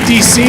DC.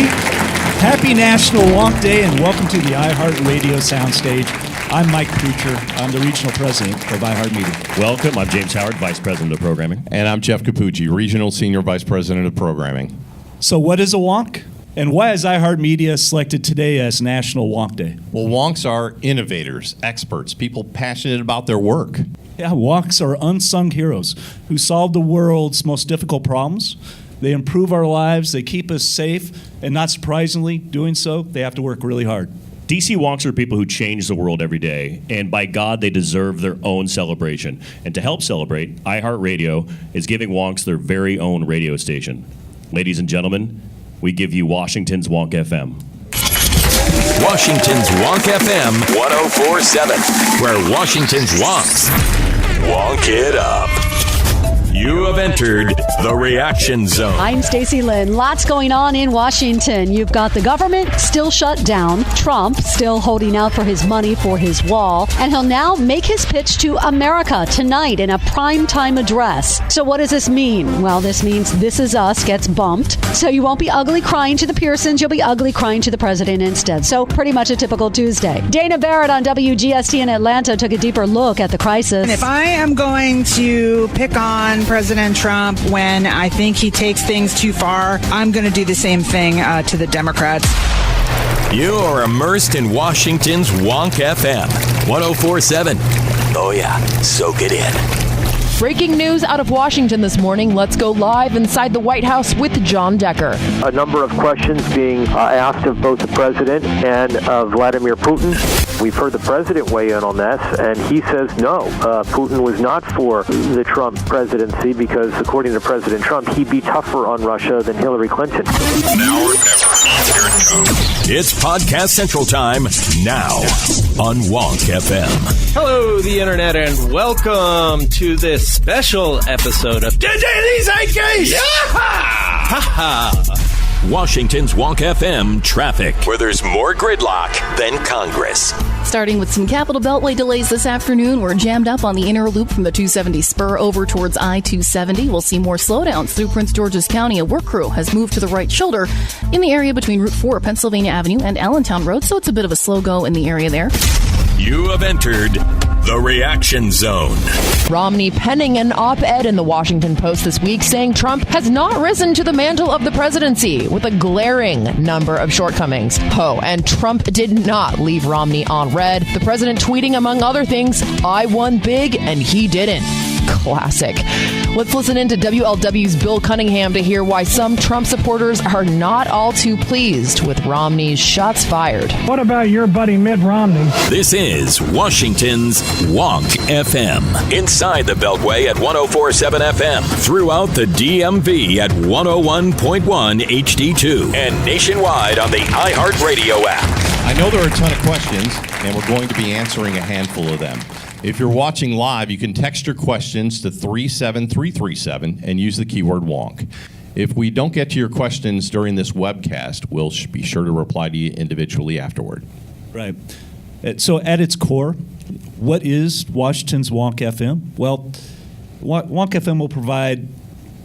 Happy National Wonk Day and welcome to the iHeartRadio soundstage. I'm Mike Preacher. I'm the regional president of iHeartMedia. Welcome. I'm James Howard, vice president of programming. And I'm Jeff Capucci, regional senior vice president of programming. So what is a wonk? And why is iHeartMedia selected today as National Wonk Day? Well, wonks are innovators, experts, people passionate about their work. Yeah, wonks are unsung heroes who solve the world's most difficult problems. They improve our lives, they keep us safe, and not surprisingly, doing so, they have to work really hard. DC wonks are people who change the world every day, and by God, they deserve their own celebration. And to help celebrate, iHeartRadio is giving wonks their very own radio station. Ladies and gentlemen, we give you Washington's WONK-FM. Washington's WONK-FM 104.7, where Washington's wonks wonk it up. You have entered the reaction zone. I'm Stacey Lynn. Lots going on in Washington. You've got the government still shut down, Trump still holding out for his money for his wall, and he'll now make his pitch to America tonight in a primetime address. So what does this mean? Well, this means This Is Us gets bumped. So you won't be ugly crying to the Pearsons, you'll be ugly crying to the president instead. So pretty much a typical Tuesday. Dana Barrett on WGST in Atlanta took a deeper look at the crisis. And if I am going to pick on President Trump when I think he takes things too far, I'm going to do the same thing to the Democrats. You are immersed in Washington's WONK-FM 104.7. Oh yeah, soak it in. Breaking news out of Washington this morning. Let's go live inside the White House with John Decker. A number of questions being asked of both the president and of Vladimir Putin. We've heard the president weigh in on this, and he says no. Putin was not for the Trump presidency because, according to President Trump, he'd be tougher on Russia than Hillary Clinton. Now or never. Here it comes. It's Podcast Central Time now on WONK-FM. Hello, the Internet, and welcome to this special episode of Daily Zeitgeist. Washington's WONK-FM traffic, where there's more gridlock than Congress. Starting with some Capitol Beltway delays this afternoon. We're jammed up on the inner loop from the 270 spur over towards I-270. We'll see more slowdowns through Prince George's County. A work crew has moved to the right shoulder in the area between Route 4, Pennsylvania Avenue, and Allentown Road, so it's a bit of a slow go in the area there. You have entered the reaction zone. Romney penning an op-ed in the Washington Post this week saying Trump has not risen to the mantle of the presidency with a glaring number of shortcomings. Oh, and Trump did not leave Romney on red. The president tweeting, among other things, "I won big and he didn't." Classic. Let's listen in to WLW's Bill Cunningham to hear why some Trump supporters are not all too pleased with Romney's shots fired. What about your buddy Mitt Romney? This is Washington's WONK-FM. Inside the Beltway at 104.7 FM. Throughout the DMV at 101.1 HD2. And nationwide on the iHeartRadio app. I know there are a ton of questions, and we're going to be answering a handful of them. If you're watching live, you can text your questions to 37337 and use the keyword WONK. If we don't get to your questions during this webcast, we'll be sure to reply to you individually afterward. Right. So at its core, what is Washington's WONK-FM? Well, WONK-FM will provide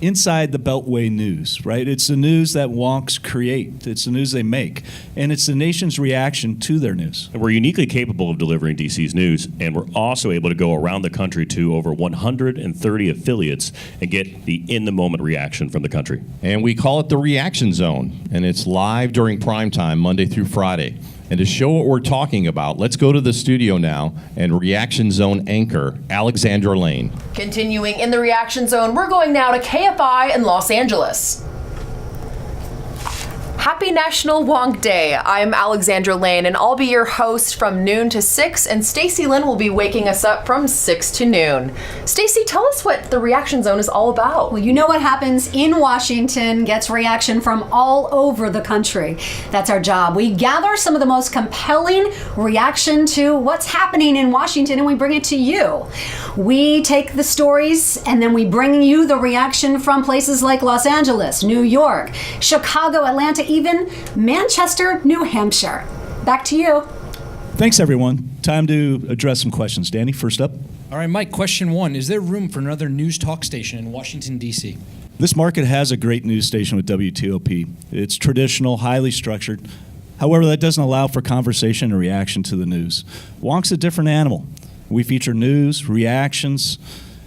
inside the Beltway news, right? It's the news that wonks create. It's the news they make. And it's the nation's reaction to their news. And we're uniquely capable of delivering DC's news, and we're also able to go around the country to over 130 affiliates and get the in-the-moment reaction from the country. And we call it the Reaction Zone, and it's live during prime time, Monday through Friday. And to show what we're talking about, let's go to the studio now and Reaction Zone anchor, Alexandra Lane. Continuing in the Reaction Zone, we're going now to KFI in Los Angeles. Happy National Wonk Day. I'm Alexandra Lane, and I'll be your host from noon to 6, and Stacey Lynn will be waking us up from 6 to noon. Stacey, tell us what the Reaction Zone is all about. Well, you know what happens in Washington gets reaction from all over the country. That's our job. We gather some of the most compelling reaction to what's happening in Washington, and we bring it to you. We take the stories, and then we bring you the reaction from places like Los Angeles, New York, Chicago, Atlanta, even Manchester, New Hampshire. Back to you. Thanks, everyone. Time to address some questions. Danny, first up. All right, Mike, question one. Is there room for another news talk station in Washington, D.C.? This market has a great news station with WTOP. It's traditional, highly structured. However, that doesn't allow for conversation and reaction to the news. WONK's a different animal. We feature news, reactions,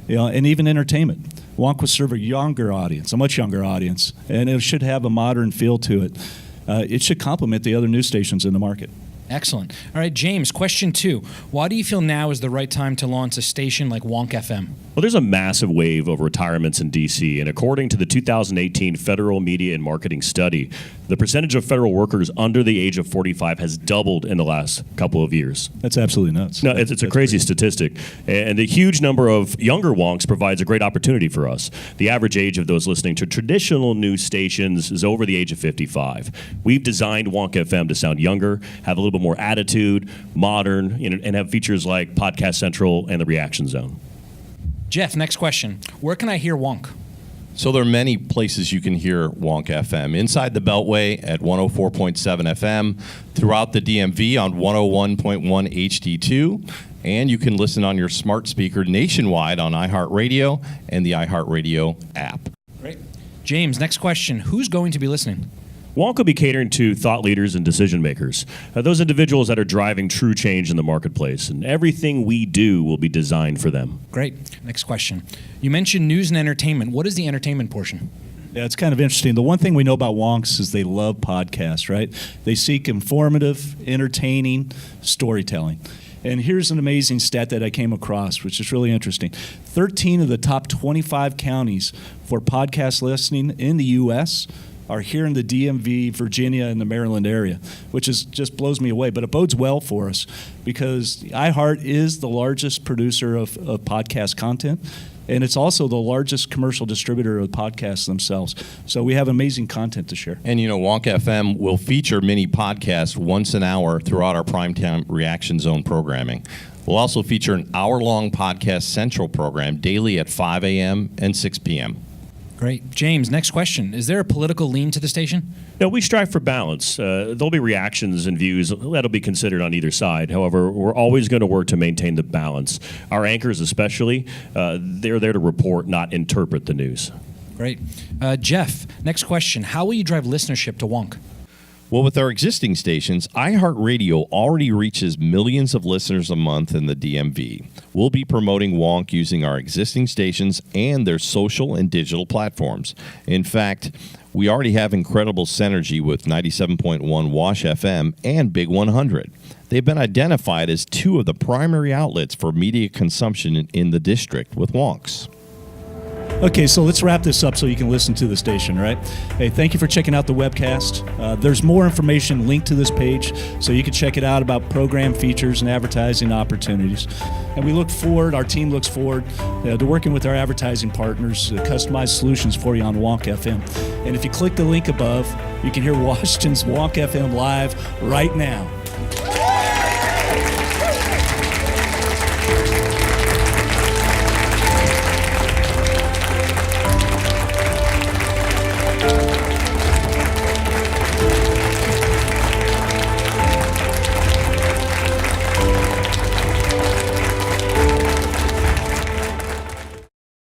and even entertainment. WONK will serve a younger audience, a much younger audience, and it should have a modern feel to it. It should complement the other news stations in the market. Excellent. All right, James, question 2. Why do you feel now is the right time to launch a station like WONK-FM? Well, there's a massive wave of retirements in D.C., and according to the 2018 Federal Media and Marketing Study, the percentage of federal workers under the age of 45 has doubled in the last couple of years. That's absolutely nuts. No, it's a crazy statistic. And the huge number of younger wonks provides a great opportunity for us. The average age of those listening to traditional news stations is over the age of 55. We've designed WONK-FM to sound younger, have a little bit more attitude, modern, and have features like Podcast Central and the Reaction Zone. Jeff, next question. Where can I hear WONK? So there are many places you can hear WONK-FM. Inside the Beltway at 104.7 FM, throughout the DMV on 101.1 HD2, and you can listen on your smart speaker nationwide on iHeartRadio and the iHeartRadio app. Great. James, next question. Who's going to be listening? WONK will be catering to thought leaders and decision makers, those individuals that are driving true change in the marketplace, and everything we do will be designed for them. Great. Next question. You mentioned news and entertainment. What is the entertainment portion? Yeah, it's kind of interesting. The one thing we know about WONKs is they love podcasts, right? They seek informative, entertaining storytelling. And here's an amazing stat that I came across, which is really interesting. 13 of the top 25 counties for podcast listening in the U.S. are here in the DMV, Virginia, and the Maryland area, which is just blows me away. But it bodes well for us because iHeart is the largest producer of podcast content, and it's also the largest commercial distributor of podcasts themselves. So we have amazing content to share. And WONK-FM will feature mini podcasts once an hour throughout our primetime Reaction Zone programming. We'll also feature an hour-long Podcast Central program daily at 5 a.m. and 6 p.m. Great. James, next question. Is there a political lean to the station? No, we strive for balance. There'll be reactions and views that'll be considered on either side. However, we're always going to work to maintain the balance. Our anchors especially, they're there to report, not interpret the news. Great. Jeff, next question. How will you drive listenership to WONK? Well, with our existing stations, iHeartRadio already reaches millions of listeners a month in the DMV. We'll be promoting WONK using our existing stations and their social and digital platforms. In fact, we already have incredible synergy with 97.1 Wash FM and Big 100. They've been identified as two of the primary outlets for media consumption in the district with WONKs. Okay, so let's wrap this up so you can listen to the station, right? Hey, thank you for checking out the webcast. There's more information linked to this page, so you can check it out about program features and advertising opportunities. And we look forward, our team looks forward to working with our advertising partners to customize solutions for you on WONK-FM. And if you click the link above, you can hear Washington's WONK-FM live right now.